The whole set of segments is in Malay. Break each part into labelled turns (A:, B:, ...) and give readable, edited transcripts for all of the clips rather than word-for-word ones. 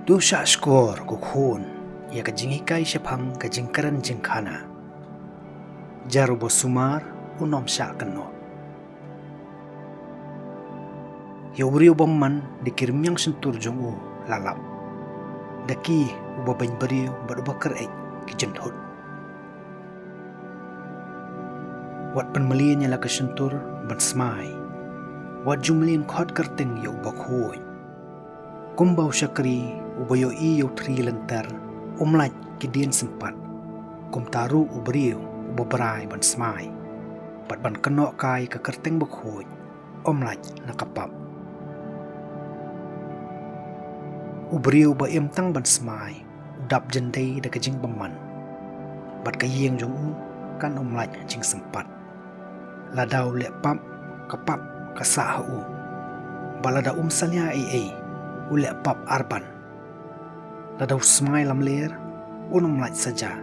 A: Du sya skor ku khun, ya ka jingikai syapang ka jingkaran jingkana. Jaru bo sumar, unom sya keno. Ya uriu bomman dikirim yang sentur jongu lalap. Daki uba bain beriu badubakar ki jenthut. Wat penmelian la ka sentur ban smai. Wat jumlin khot kerteng ya uba khuy. Kumbau syakri ubayo iyo tri lentar umlaj kidien sempat kum taru ubriu uba berai ban smai pat ban kenok kai ke kerteng bakhuj umlaj nakapap ubriu ba im tang ban smai udap jendai da kejing beman bat kayeng jong u kan umlaj jing sempat ladau le pap kapap kasah u balada salya ai ule pap arban ladau smai lam ler unum laj saja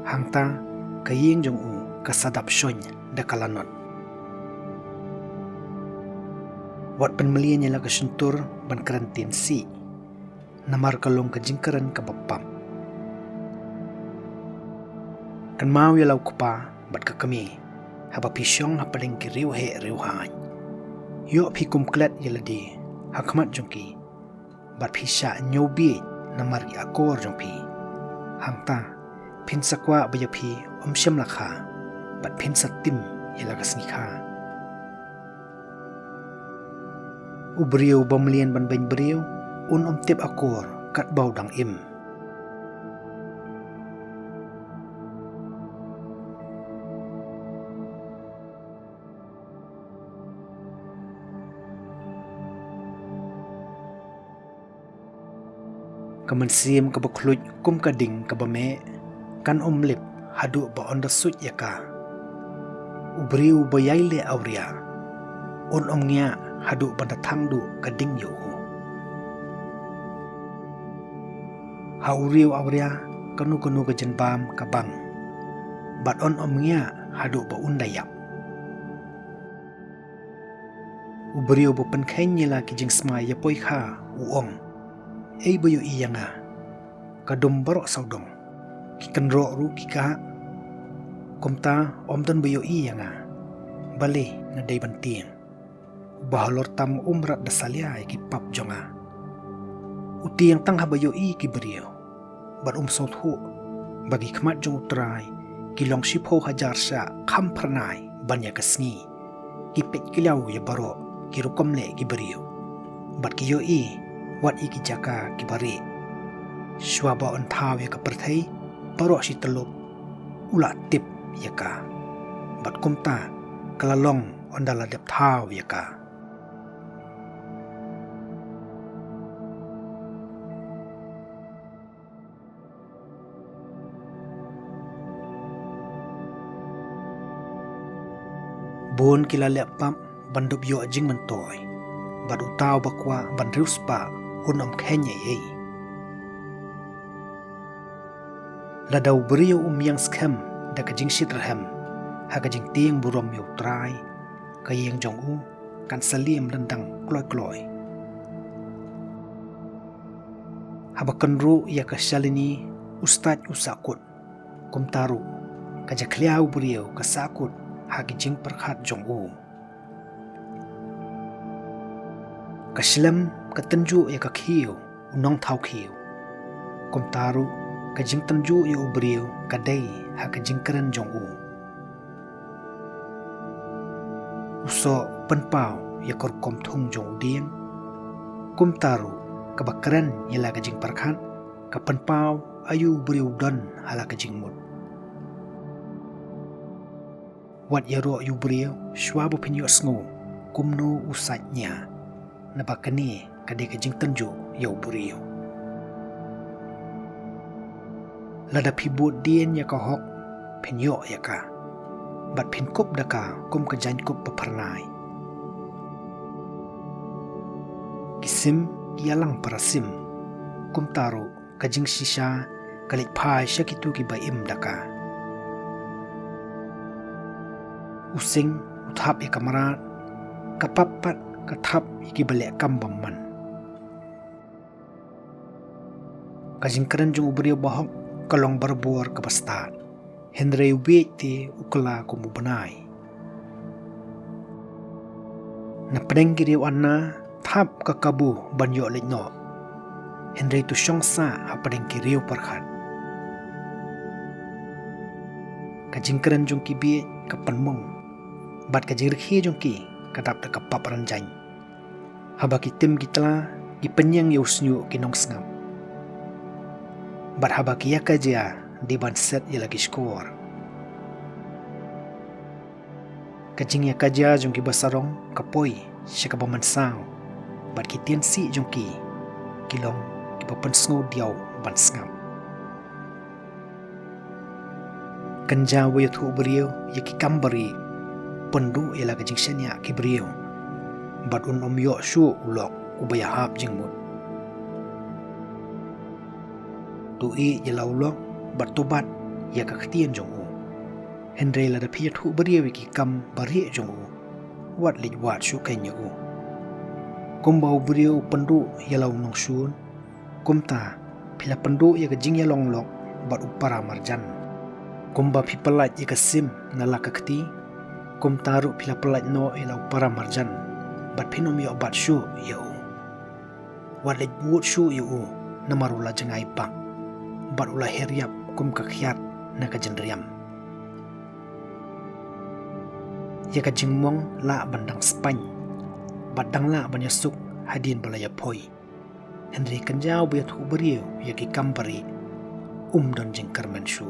A: hangta kayeng jong u kasadap shony da kalanot wat penmelian la kasentur ban karantin si namar kalong kajingkaran kabapam kan mau ya lau kupa bat ka kami haba pisyong ha paling ki riu han yo phi kumklat yeladi hakmat jongki bat pisha nyobi namar ki akor jongpi hangta pin sakwa bayapi omsyam lakha bat pin satim yelagas nikha ubriu bamlian ban bain briu omtip akor kat bau dang im kamansim kabakluj kum kading kabame kan omlip hadu ba ondasut yaka ubriu bayaile auria omngya hadu bandathangdu kading yo hauriu auria kanu ka jenbam kabang bat omngya hadu ba undayap ubriu ba penkhenya ki jing smai ya poikha uong ei bayo iyanga kadom barok saudong ki kenro ru ki ka komta omdan bayo iyanga bale na dai bantian bahalor tam umrat dasalia ki pap jonga uti yang tang habayo i ki beriau bat sot hu bagi khmat jong utrai ki long shipho hajar sha kham pharnai banya kasngi ki pet kilau ya baro ki rukom le ki beriau bat ki yo i wat iki jaka kibari swaba on thaw ya kaperthai baro si teluk ula tip yaka bat kumta kalalong ondala dep thaw yaka bon kilale pam bandub yo jing mentoy bat utaw bakwa bandruspa unom khenye ei ladau beriu yang skam da kajing sitraham ha kajing tieng burom yo trai kayeng jong u kan salim lendang kloi habakan ru ya kasalini ustad usakut kumtaru kajakliau beriu kasakut ha kajing perkhat jong u kaslam katanju ya kakhiu unong thau khiu kumtaru kajing tanju ya ubriu kadai ha kajing karan jong u uso penpau ya kor kom thung jong diem kumtaru kabakaran ya la kajing parkhan ka penpau ayu briu don hala kajing mut wat ya ro yu briu shwabu pinyo sngu kumnu usatnya nabakani kadai kajing tanju ya ubriu lada pibut dien ya kahok pinyo ya ka bat pinkup daka kum kajan kup paparnai kisim yalang parasim kum taru kajing sisa kalik pai syakitu ki baim daka using uthap ya kamarat kapapat kathap iki balik kambam man Kajing keren jung ubrio bahok kalong berbuar ke pasta. Henry wait ti ukala kumu benai. Na pedeng kiri wana thap ka kabu banyo lekno. Henry tu syongsa ha pedeng kiri perkhat. Kajing keren jung kibi ka penmong. Bat kajing rikhi jung ki kadap da kapap ranjang. Haba kitim kitla ki penyang yusnyu kinong sngam. Bat haba ki yakaja di ban set ya lagi skor. Kajing yakaja jung ki basarong kapoi syaka bamansang. Bat ki tiensi jung ki kilong ki bapensngo diaw ban sngam. Kanja wayathu beriyo yaki kambari pendu ialah kajing syanya ki beriyo. Bat un yo shu ulok ubaya hap jing mut. Tui jela ulok bat tobat ya ka khtien jong u. Henry la da phiyathu beriyo ki kam bari jong u. Wat lit wat shu kanya u. Kumbau beriyo pendu ialah unong shun. Kumta pila pendu ya kajing ya longlok bat upara marjan. Kumba pi pelat ika sim nala kakti. Kum taruh pila pelat no ila upara marjan. Bat pinom ya obat syu ya u. Walit buat syu ya u. Namarula jengai bak. Bat ulah heriap kum kakhiat na kajendriam. Ya kajing mong la bandang spany. Bat dang la banyasuk hadin balaya poi. Henry kanjau biat hu beriu ya ki kambari. Dan jing karmen syu.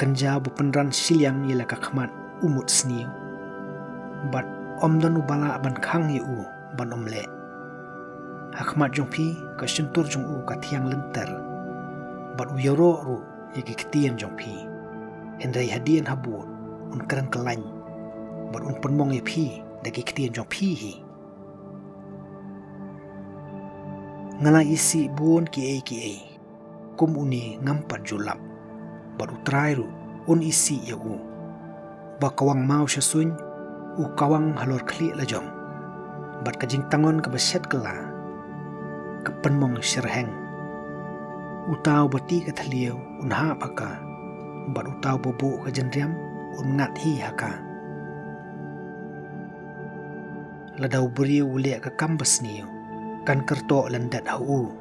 A: Kanja bupenran silyang yela kakmat umut sniu. Bat dan ubala ban khang ye u ban omle. Hakmat jong pi ka syuntur jong u ka tiang lenter. Bat uyaro ru ye ki ketien jong pi. Henry hadien habut un keren kelany. Bat un penmong ye pi dagi ketien jong pi hi. Ngala isi bun ki ai. Kum uni ngampat julap. Bat utrai ru un isi ya u. Ba kawang mau syasuny u kawang halor kli la jong. Bat kajing tangon ka basyat kela. Kepenmong syerheng. Utau bati ka thaliau un ha paka. Bat utau bobo ka jendriam un ngat hi haka. Ladau beriu uliak ka kambas niu. Kan kerto landat ha u.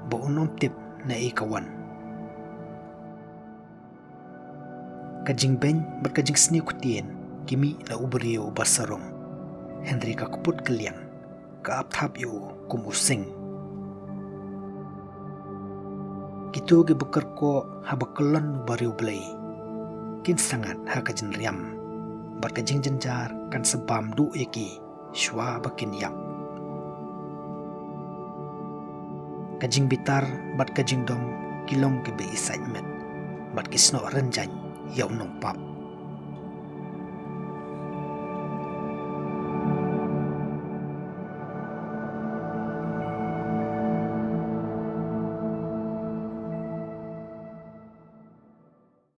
A: Ba un omtip na kawan. Kajing ben berkajing seni kutien kimi la uberiu basarong. Henry ka kuput keliang ka apthap yu kumusing. Kitu ge bekar ko habakelon bariu belai. Kin sangat ha kajin riam. Berkajing jenjar kan sebam du eki shwa bakin yap. Kajing bitar bat kajing dom kilong ke be isajmet. Bat kisno renjany yaw nong pap.